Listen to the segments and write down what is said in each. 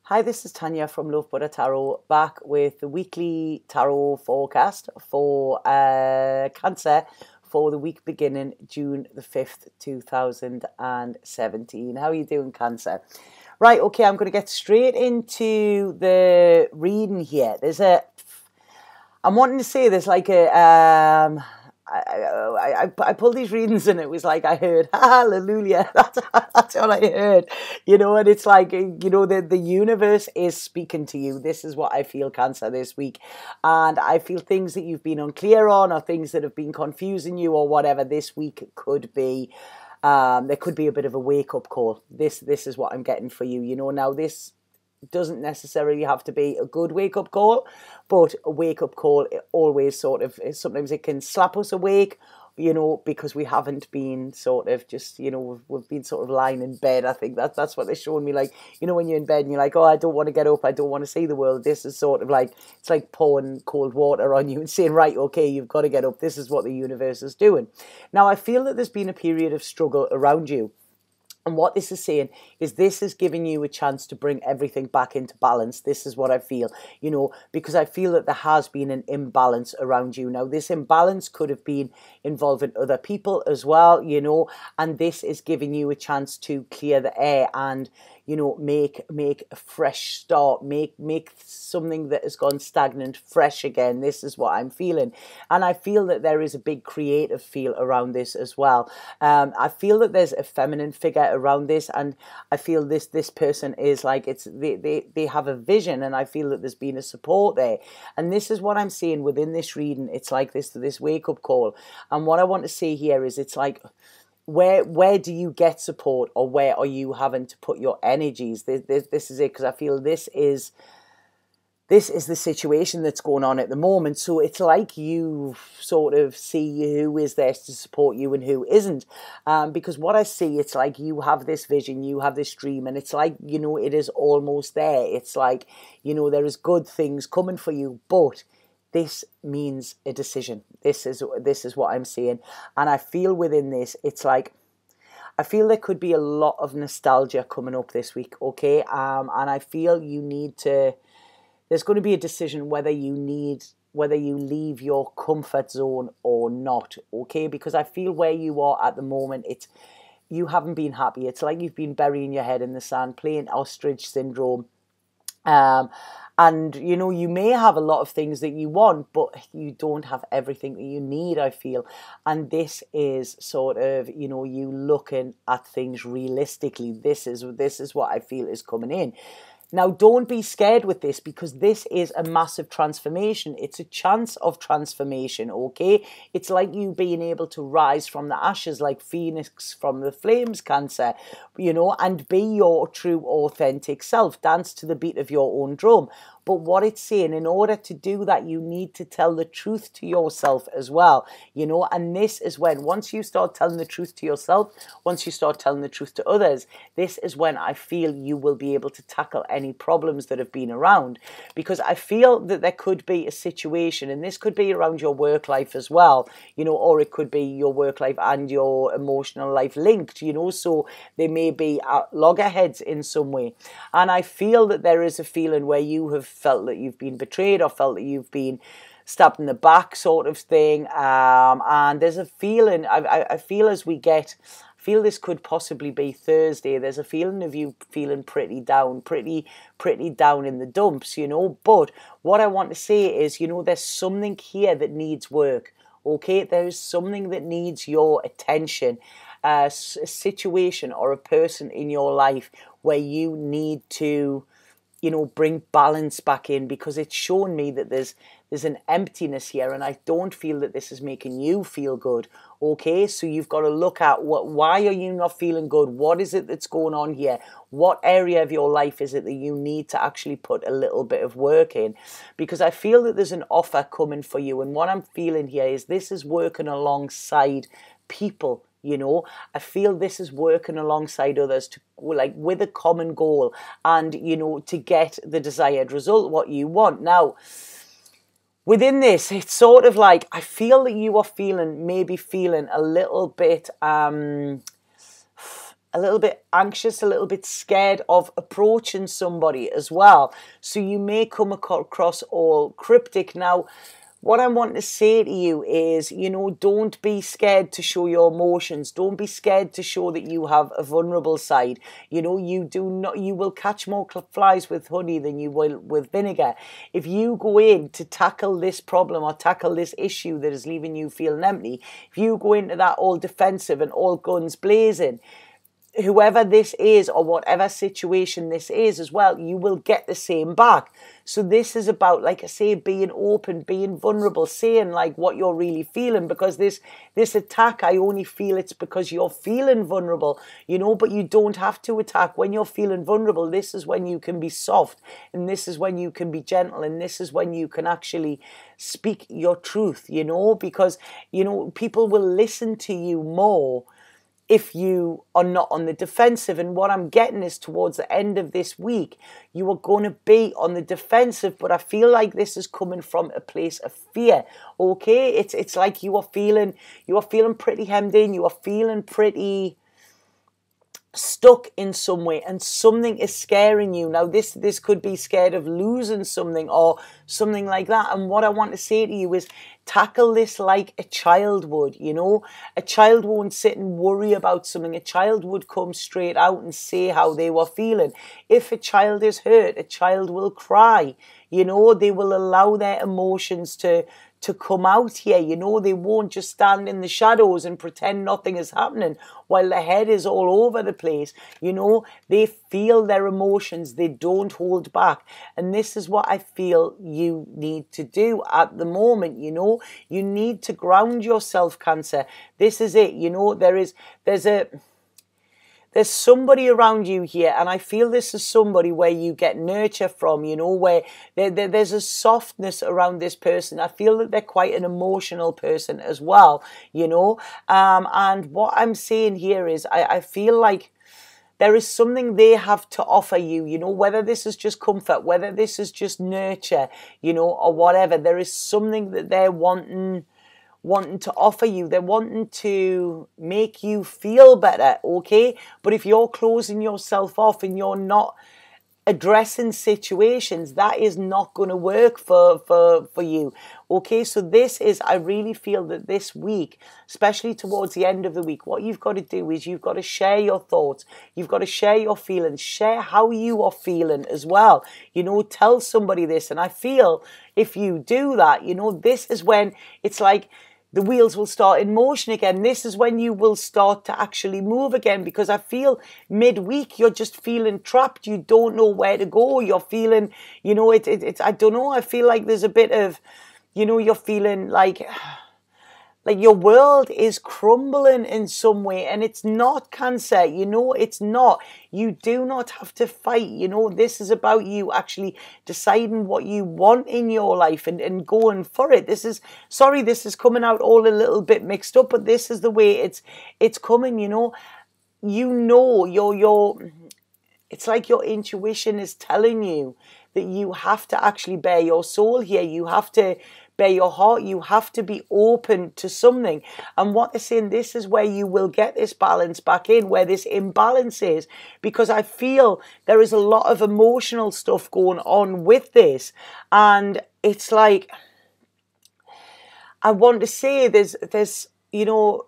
Hi, this is Tanya from Love Buddha Tarot, back with the weekly tarot forecast for Cancer for the week beginning June the 5th, 2017. How are you doing, Cancer? Right, okay, I'm going to get straight into the reading here. I'm wanting to say there's like I pulled these readings and it was like I heard hallelujah. That's all I heard, and it's like, the universe is speaking to you. This is what I feel, Cancer, this week. And I feel things that you've been unclear on or things that have been confusing you or whatever this week could be. There could be a bit of a wake-up call. This is what I'm getting for you. Now this doesn't necessarily have to be a good wake-up call, but a wake-up call, it always sometimes it can slap us awake, because we haven't been sort of just, we've been sort of lying in bed. I think that's what they're showing me, like, when you're in bed and you're like, oh, I don't want to get up, I don't want to see the world. This is sort of like, it's like pouring cold water on you and saying, right, okay, you've got to get up. This is what the universe is doing. Now, I feel that there's been a period of struggle around you. And what this is saying is this is giving you a chance to bring everything back into balance. This is what I feel, because I feel that there has been an imbalance around you. Now, this imbalance could have been involving other people as well, and this is giving you a chance to clear the air and, make a fresh start, make something that has gone stagnant fresh again. This is what I'm feeling. And I feel that there is a big creative feel around this as well. I feel that there's a feminine figure around this, and I feel this person is like, they have a vision, and I feel that there's been a support there. And this is what I'm seeing within this reading. It's like this wake-up call. And what I want to say here is, it's like, where do you get support, or where are you having to put your energies? This is it, because I feel this is the situation that's going on at the moment. So it's like you sort of see who is there to support you and who isn't. Because what I see, it's like you have this vision, you have this dream, and it's like, it is almost there. It's like, there is good things coming for you, but this means a decision. This is what I'm seeing. And I feel within this, it's like, I feel there could be a lot of nostalgia coming up this week, okay? And I feel there's going to be a decision whether you leave your comfort zone or not, okay? Because I feel where you are at the moment, you haven't been happy. It's like you've been burying your head in the sand, playing ostrich syndrome. And, you may have a lot of things that you want, but you don't have everything that you need, I feel. And this is sort of, you looking at things realistically. This is what I feel is coming in. Now, don't be scared with this, because this is a massive transformation. It's a chance of transformation, okay? It's like you being able to rise from the ashes like Phoenix from the flames, Cancer, and be your true, authentic self. Dance to the beat of your own drum. But what it's saying, in order to do that, you need to tell the truth to yourself as well, and this is when, once you start telling the truth to yourself, once you start telling the truth to others, this is when I feel you will be able to tackle any problems that have been around. Because I feel that there could be a situation, and this could be around your work life as well, or it could be your work life and your emotional life linked, so they may be at loggerheads in some way. And I feel that there is a feeling where you have felt that you've been betrayed, or felt that you've been stabbed in the back, sort of thing. And there's a feeling, I feel this could possibly be Thursday. There's a feeling of you feeling pretty down in the dumps, But what I want to say is, there's something here that needs work, okay? There's something that needs your attention, a situation or a person in your life where you need to, bring balance back in, because it's shown me that there's an emptiness here, and I don't feel that this is making you feel good, okay? So you've got to look at why are you not feeling good? What is it that's going on here? What area of your life is it that you need to actually put a little bit of work in? Because I feel that there's an offer coming for you, and what I'm feeling here is this is working alongside people. I feel this is working alongside others with a common goal, and, to get the desired result, what you want. Now, within this, it's sort of like, I feel that you are feeling a little bit, a little bit anxious, a little bit scared of approaching somebody as well. So you may come across all cryptic. Now, what I want to say to you is, don't be scared to show your emotions. Don't be scared to show that you have a vulnerable side. You will catch more flies with honey than you will with vinegar. If you go in to tackle this problem or tackle this issue that is leaving you feeling empty, if you go into that all defensive and all guns blazing, whoever this is or whatever situation this is as well, you will get the same back. So this is about, like I say, being open, being vulnerable, saying like what you're really feeling, because this attack, I only feel it's because you're feeling vulnerable, but you don't have to attack. When you're feeling vulnerable, this is when you can be soft, and this is when you can be gentle, and this is when you can actually speak your truth, because, people will listen to you more if you are not on the defensive. And what I'm getting is towards the end of this week, you are going to be on the defensive, but I feel like this is coming from a place of fear. Okay, it's like you are feeling pretty hemmed in, you are feeling pretty stuck in some way, and something is scaring you. Now this could be scared of losing something or something like that. And what I want to say to you is, tackle this like a child would. A child won't sit and worry about something. A child would come straight out and say how they were feeling. If a child is hurt, a child will cry. They will allow their emotions to come out here. They won't just stand in the shadows and pretend nothing is happening while their head is all over the place. They feel their emotions. They don't hold back. And this is what I feel you need to do at the moment. You need to ground yourself, Cancer. This is it. There's somebody around you here, and I feel this is somebody where you get nurture from, where there's a softness around this person. I feel that they're quite an emotional person as well, and what I'm saying here is I feel like there is something they have to offer you, whether this is just comfort, whether this is just nurture, or whatever. There is something that they're wanting to offer you. They're wanting to make you feel better, okay? But if you're closing yourself off and you're not addressing situations, that is not going to work for you, okay? So I really feel that this week, especially towards the end of the week, what you've got to do is you've got to share your thoughts, you've got to share your feelings, share how you are feeling as well, tell somebody this. And I feel if you do that, this is when it's like the wheels will start in motion again. This is when you will start to actually move again, because I feel midweek you're just feeling trapped. You don't know where to go. You're feeling, it's I don't know. I feel like there's a bit of, you're feeling like your world is crumbling in some way, and it's not, Cancer. It's not. You do not have to fight. This is about you actually deciding what you want in your life and going for it. This is coming out all a little bit mixed up, but this is the way it's coming. It's like your intuition is telling you that you have to actually bare your soul here. You have to bare your heart. You have to be open to something. And what they're saying, this is where you will get this balance back in, where this imbalance is, because I feel there is a lot of emotional stuff going on with this. And it's like, I want to say there's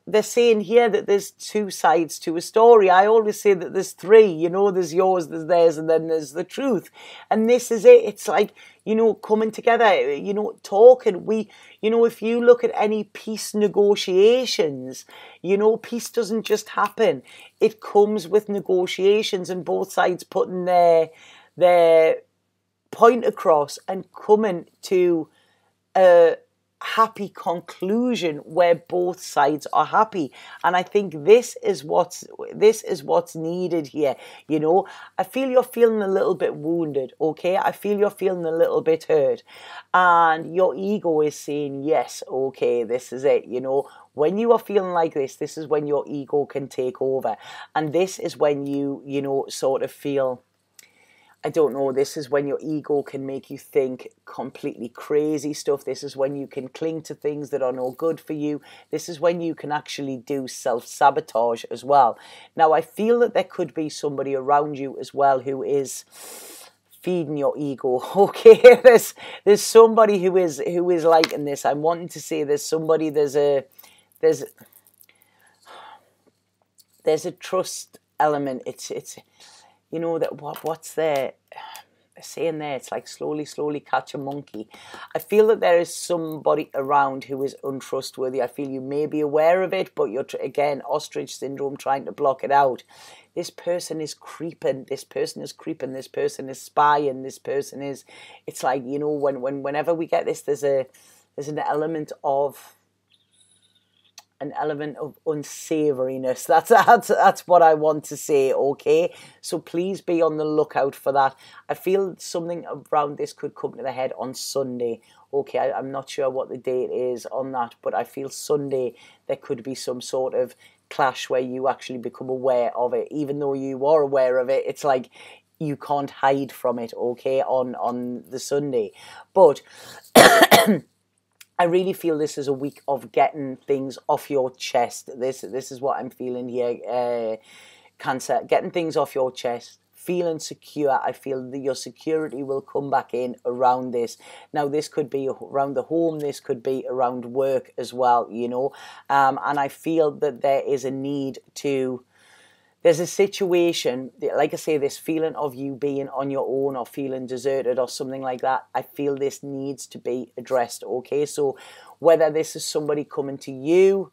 they're saying here that there's two sides to a story. I always say that there's three, there's yours, there's theirs, and then there's the truth. And this is it. It's like, coming together, talking. If you look at any peace negotiations, peace doesn't just happen. It comes with negotiations and both sides putting their point across and coming to a happy conclusion where both sides are happy. And I think this is what's needed here. I feel you're feeling a little bit wounded, okay? I feel you're feeling a little bit hurt, and your ego is saying, yes, okay, this is it. When you are feeling like this is when your ego can take over, and this is when you sort of feel, I don't know, this is when your ego can make you think completely crazy stuff. This is when you can cling to things that are no good for you. This is when you can actually do self-sabotage as well. Now, I feel that there could be somebody around you as well who is feeding your ego. Okay, there's somebody who is liking this. I'm wanting to say there's somebody, there's a trust element. It's you know, that what's there saying there, it's like slowly catch a monkey. I feel that there is somebody around who is untrustworthy. I feel you may be aware of it, but you're again ostrich syndrome, trying to block it out. This person is creeping, this person is creeping, this person is spying, this person is, it's like, you know, whenever we get this, there's an element of unsavoriness. That's what I want to say, okay? So please be on the lookout for that. I feel something around this could come to the head on Sunday, okay? I'm not sure what the date is on that, but I feel Sunday there could be some sort of clash where you actually become aware of it. Even though you are aware of it, it's like you can't hide from it, okay, on the Sunday. But I really feel this is a week of getting things off your chest. This is what I'm feeling here, Cancer. Getting things off your chest, feeling secure. I feel that your security will come back in around this. Now, this could be around the home. This could be around work as well, you know. And I feel that there is a need to... There's a situation, like I say, this feeling of you being on your own or feeling deserted or something like that. I feel this needs to be addressed, okay? So whether this is somebody coming to you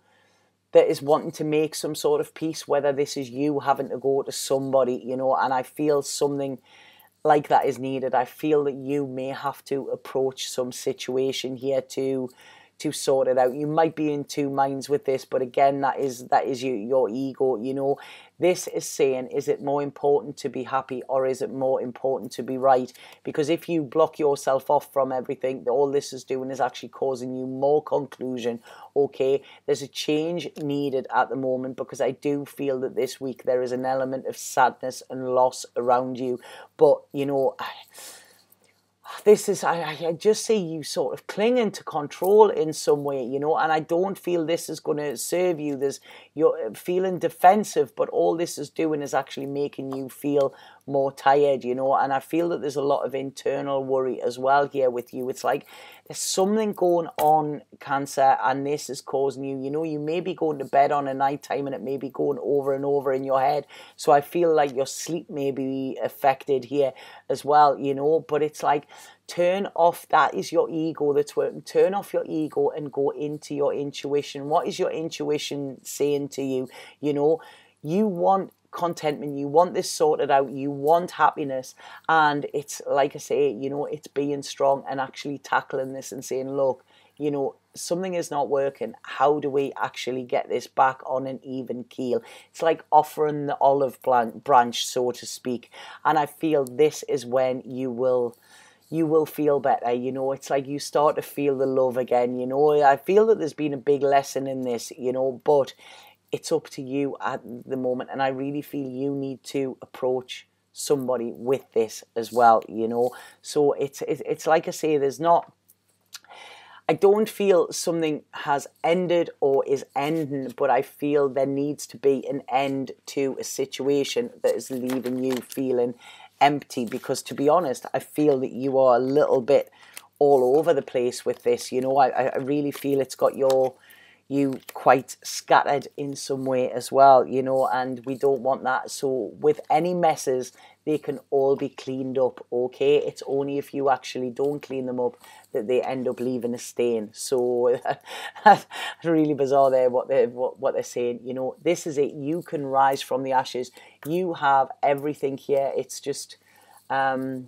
that is wanting to make some sort of peace, whether this is you having to go to somebody, you know, and I feel something like that is needed. I feel that you may have to approach some situation here to sort it out. You might be in two minds with this, but again, that is your ego, you know. This is saying, is it more important to be happy or is it more important to be right? Because if you block yourself off from everything, all this is doing is actually causing you more conclusion, okay? There's a change needed at the moment, because I do feel that this week there is an element of sadness and loss around you. But, you know... This is, I just see you sort of clinging to control in some way, you know, and I don't feel this is going to serve you. You're feeling defensive, but all this is doing is actually making you feel more tired, you know, and I feel that there's a lot of internal worry as well here with you. It's like there's something going on, Cancer, and this is causing you, you know, you may be going to bed on a night time and it may be going over and over in your head. So I feel like your sleep may be affected here as well, you know, but it's like, turn off, that is your ego that's working. Turn off your ego and go into your intuition. What is your intuition saying to you? You know, you want contentment, you want this sorted out, you want happiness, and it's like I say, you know, it's being strong and actually tackling this and saying, look, you know, something is not working. How do we actually get this back on an even keel? It's like offering the olive branch, so to speak, and I feel this is when you will feel better, you know. It's like you start to feel the love again, you know. I feel that there's been a big lesson in this, you know, but it's up to you at the moment, and I really feel you need to approach somebody with this as well, you know. So it's like I say, I don't feel something has ended or is ending, but I feel there needs to be an end to a situation that is leaving you feeling empty, because to be honest, I feel that you are a little bit all over the place with this, you know. I really feel it's got you quite scattered in some way as well, you know, and we don't want that. So with any messes, they can all be cleaned up, okay? It's only if you actually don't clean them up that they end up leaving a stain. So that's really bizarre there, what they're saying, you know. This is it. You can rise from the ashes. You have everything here. It's just, I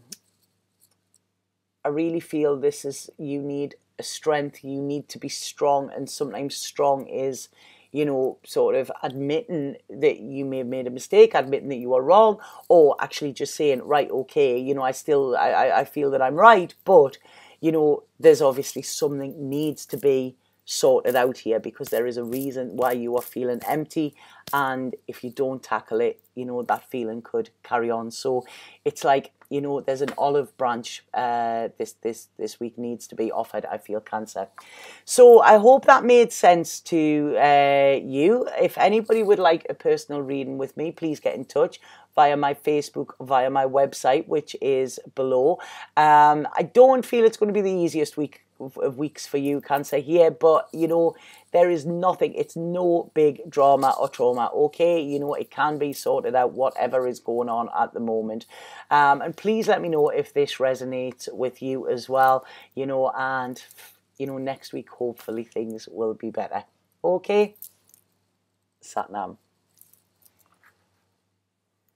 really feel this is, you need a strength, you need to be strong, and sometimes strong is, you know, sort of admitting that you may have made a mistake, admitting that you are wrong, or actually just saying, right, okay, you know, I feel that I'm right, but, you know, there's obviously something needs to be sorted out here, because there is a reason why you are feeling empty, and if you don't tackle it, you know, that feeling could carry on. So it's like, you know, there's an olive branch this week needs to be offered, I feel, Cancer. So I hope that made sense to you. If anybody would like a personal reading with me, please get in touch via my Facebook, via my website, which is below. I don't feel it's going to be the easiest week of weeks for you, Cancer, here, but you know, there is nothing, it's no big drama or trauma, okay? You know, it can be sorted out, whatever is going on at the moment. And please let me know if this resonates with you as well, you know, and you know, next week hopefully things will be better. Okay? Satnam.